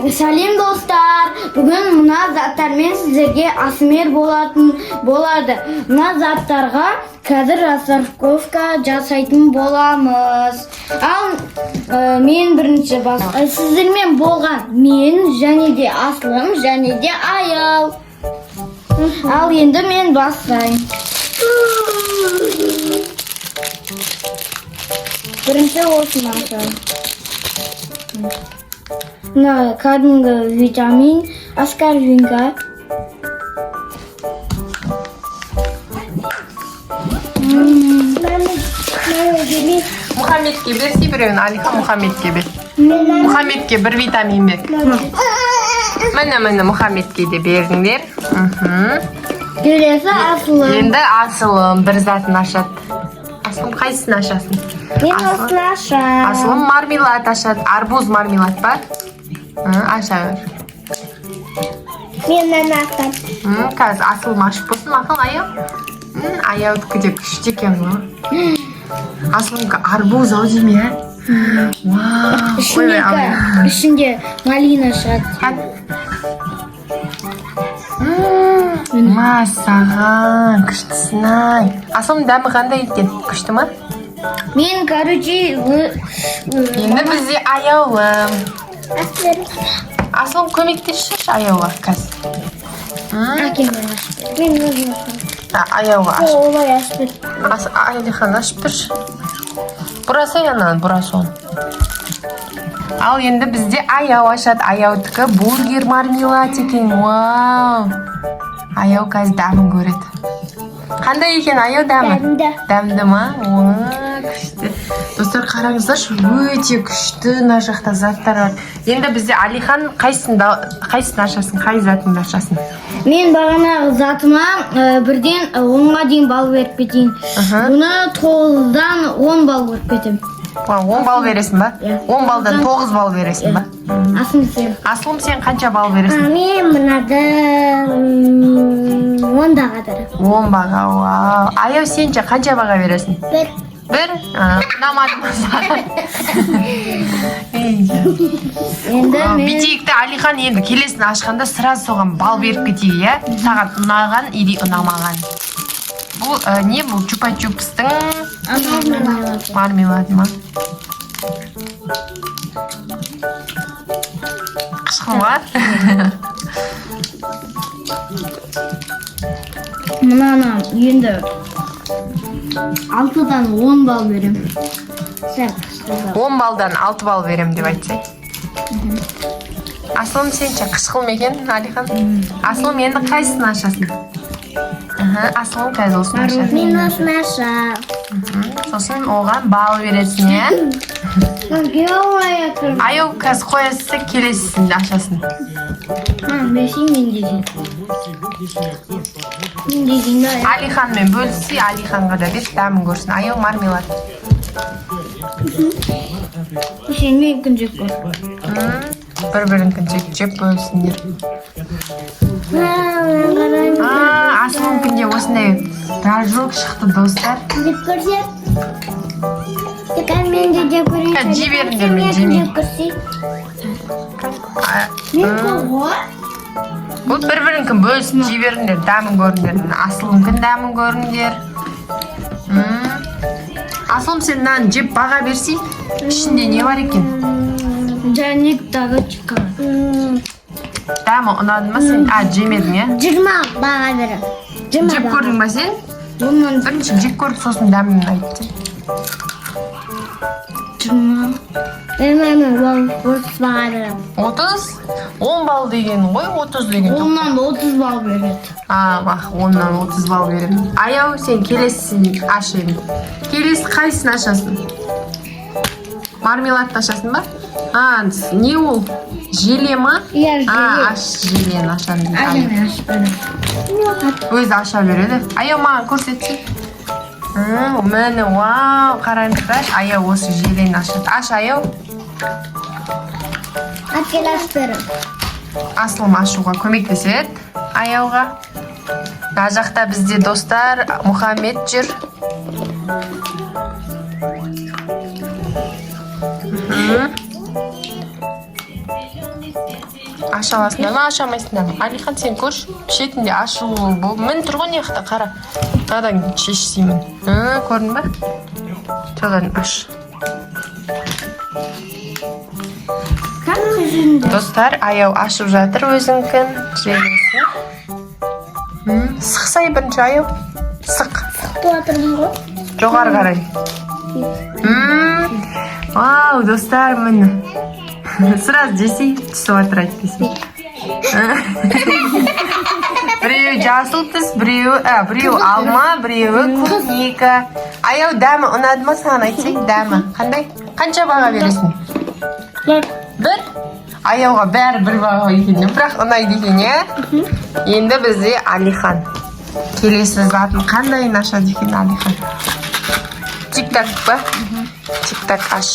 Salim dostlar. Bugün muna zatlarмен sizlerге асмер болады. Мына заттарға қазір распаковка жасайтын боламыз. Ал мен бірінші бас. Сіздермен болған мен және де Аслым және де Аял. Ал енді мен бастайын. Бірінші осыны ашайын. Мына кәдімгі витамин, аскорбинка. Мұхаммедке берсей біреуін, Алиха Мұхаммедке бер. Мұхаммедке бір витамин бер. Міне Мұхаммедке де бердіңдер. Келесі Аслым. Енді Асылым бір затын ашады. Аслым қайсысын ашасың? Мен осыны ашам. Аслым мармелад ашады. Арбуз мармелад ба? Аша бер. Мен ашам. Қазір Асылым ашып болсын, мақыл Аяу. Аяудікі де күшті екен ғой. Аслымға арбуз ау дейме? Ішінде малина шығады. Масаған, күштісін ай. Аслым дәмі қандай екен? Күшті ма? Мен, короче, Енді бізде Аяулым. Аслым көмектесші Аяуға қазір. Әкеммен ашып. Мен өзім ашам. Аяуға ашып. Олай ашып. Айлихан ашып тұршы. Бұрасай анан, бұрасын. Ал енді бізде Аяу ашады. Аяудікі бургер мармелад екен. Вау! Аяу қазір дәмін көреді. Қандай екен Аяу дәмі? Дәмді. Дәмді ма? Күшті. Достар қараңыздаршы, өте күшті мына жақта заттар бар. Енді бізде Алихан қайсын ашасың, қай затыңды ашасың? Мен бағанағы затыма бірден 10-ға дейін бал беріп кетейін. Бұны 9-дан 10 бал беріп кетем. 10 бал бересің ба? 10 балдан 9 бал бересің ба? Аслым сен қанша бал бересің? Мен мұнады 10 бағадыр. 10 баға, вау. Аяу сенше қанша баға бересің? 1. Ұнамады ма саған? Битейікті Алихан енді келесін ашқанда сразу соған бал беріп кетейік, иә? Саған ұнаған или ұнамаған. Бұл не бұл? Чупа-чупстың мармелады ма? Қышқыл ма? Мұнаны енді 6-дан 10 бал берем. 10 балдан 6 бал берем деп айтсай. Аслым сенше қышқыл ма екен, Алихан? Аслым енді қайсысын ашасың? Аслым қазір осыны ашады. Мен осыны ашам. Сосын оған бал бересің, е? Аяу қазір қоясы келесісін ашасын. Бесей мен дейін. Алиханмен бөлісі, Алиханға да бер, дәмін көрсін. Аяу мармелад. Сен мен күн жеп көр. Бір-бірін жеп бөлісіңдер. Аслым күнде осындай рожок шықты, достар. Жеп көрсет. Мен де жеп көрейін. Жей беріңдер, мен жемейін. Бұл бір-бірін күн бөлісін, жей беріңдер, дәмін көріңдер. Аслым күн дәмін көріңдер. Аслым сен нан жеп баға берсей, ішінде не бар екен? Жәнек дағы чыққан. Дәмі ұнады ма сен? Жемедің, е? 20 баға берем. Жеп көрдің ба сен? Бірінші жеп көріп, сосын дәмін айтты. 20. Мен 30 баға берем. 30? 10 бал деген ғой, 30 деген. 10-нан 30 бал береді. Бақ, 10-нан 30 бал берем. Аяу, сен келесісін ашайын. Келесі қайсысын ашасың? Мармелад ашасың ба? Не ол? Желе ма? Желе. Аш желені ашадың. Мен ашып берем. Өзі аша береді. Аяу маған көрсетсей. Мені, вау, қараңыздар. Аяу осы желені ашады. Аш, Аяу. Әкел ашып берем. Аслым ашуға көмектеседі Аяуға. Мына жақта бізде достар Мұхаммед жүр. Аша аласыңдар ма, аша алмайсыңдар ма? Алихан, сен көрші, шетінде ашу бұл. Мін тұрған яқта қара. Адан шешсеймін. Көрдің ба? Содан аш. Достар, аяу ашып жатыр өзіңкін. Желесін. Сықсай бірінші аяу. Сық. Жоғар қарай. Вау, достар, мін. Сразу жесей, түсіп атырайды десей. Біреу жасыл түс, біреу алма, біреу клубника. Аяу, дәмі ұнады ма саған айтсай, дәмі? Қандай? Қанша баға бересің? Бір? Аяуға бәрі бір баға екен. Бірақ ұнайды екен, е? Енді бізде Алихан. Келесі затын қандайын ашады екен Алихан? Тик-так ба? Тик-так аш.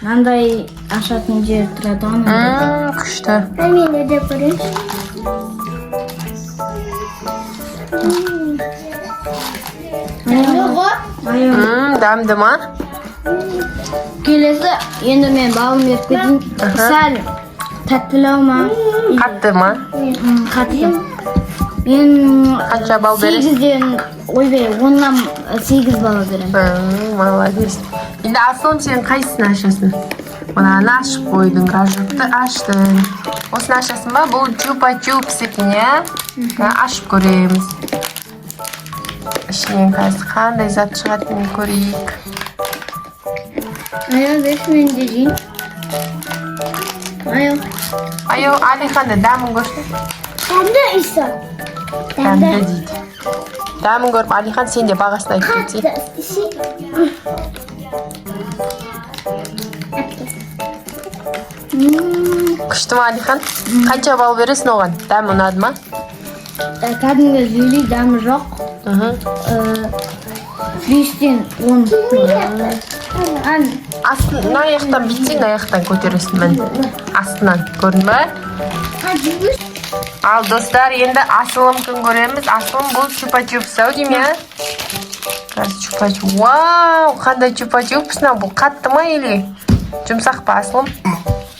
Мынандай ашатын жер тұрады ғой. Күшті. Мен де көрейінші. Дәмді ма? Келесі енді мен балым беріп кетейін. Сәл тәттілау ма? Қатты ма? Қатты. Мен Қанша бал бересің? 8-ден, ойбай, 10-нан 8 бал берем. Молодец. Енді Аслым, сен қайсысын ашасың? Мынаны ашып қойдың, рожокты аштың. Осыны ашасың ба? Бұл чупа-чупс екен, е? Ашып көреміз. Ішінен қазір қандай зат шығатынын көрейік. Аяу, беш мен де жейін. Аяу, Алиханды дәмін көрсін. Дәмді иса. Дәмді дейді. Дәмін көріп, Алихан сен де бағасын айтып кетсей. Күшті ма, Алихан? Қанша бал бересің оған? Дәмі ұнады ма? Кәдімгі зүйли дәмі жоқ. 5-тен 10. Астын аяқтан бітсең, аяқтан көтересің мен. Астынан, көрдің ба? Ал достар, енді Асылымкін көреміз. Асылым бұл чупа-чупс ау дейм, я? Қазір чупа-чупс. Вау, қандай чупа-чупсына? Бұл қатты ма или? Жұмсақ па, Асылым?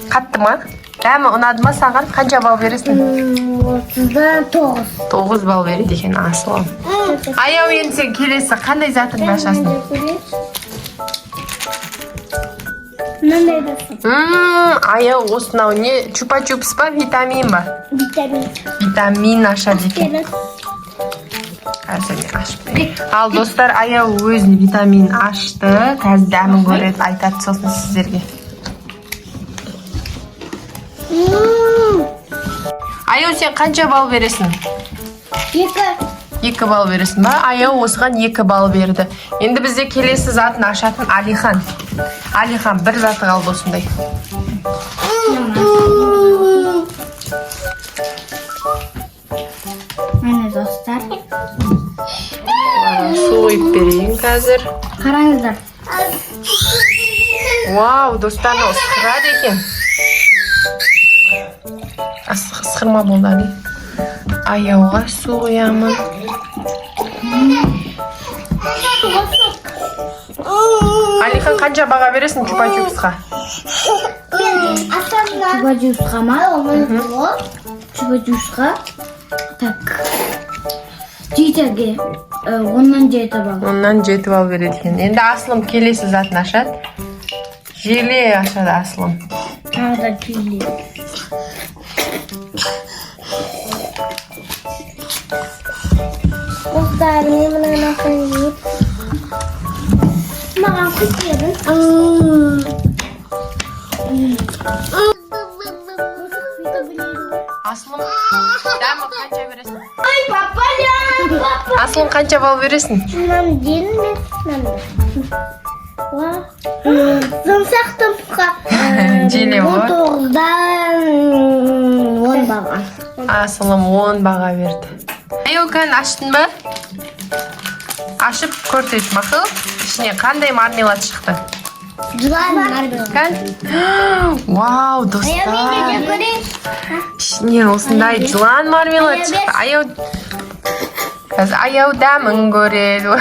Қатты ма? Дәмі ұнады ма саған? Қанша бал бересің? 30-дан 9. 9 бал береді екен Асылым. Аяу, енді сен келесі қандай затыңды ашасың? Аяу, осынау не? Чупа-чупс па, витамин ба? Витамин ашады екен. Қазір мен ашып берейін. Ал достар, аяу өзін витамин ашты. Қазір дәмін көреді, айтады сосын сіздерге. Аяу, сен қанша бал бересің? 2 бал бересің ба? Аяу осыған 2 бал берді. Енді бізде келесі затын ашатын Алихан. Алихан, бір заты қалды осындай. Мені достар. Су қойып берейін қазір. Қараңыздар. Вау, достар, ысқырады екен. Ысқырма болды, Али. Аяуға су құямын. Алихан, қанша баға бересің чупа-чупсқа? Чупа-чупсқа ма? Чупа-чупсқа. Так. Жетеге. 10-нан 7 бал. 10-нан 7 бал береді екен. Енді Асылым келесі затын ашады. Желе ашады Асылым. Тағы желе. Достар, мен мынаны ашайын. Маған құт бердің. Асылым, дәмі қанша бересің? Ой, папа. Асылым, қанша бал бересің? Мынаны дейін мен. Жұмсақ тұмсыққа. Желе бар. 9-дан 10 баға. Асылым 10 баға берді. Аяу, кән аштың ба? Ашып көрсет мақыл. Ішіне қандай мармелад шықты? Жылан мармелад. Кән? Вау, достар. Ішіне осындай жылан мармелад шықты. Аяу, қазір аяу дәмін көреді.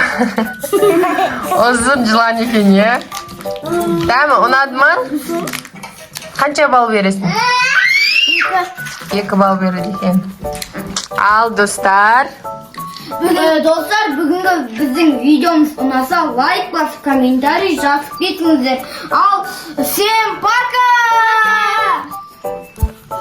Ұзын жылан екен, е? Дәмі ұнады ма? Qancha ball berasan? 2 ball beradi ekan. Al do'stlar. Dostlar bugungi bizning videomiz unasa like bosib kommentariy yozib ketingizlar. Al, всем пока!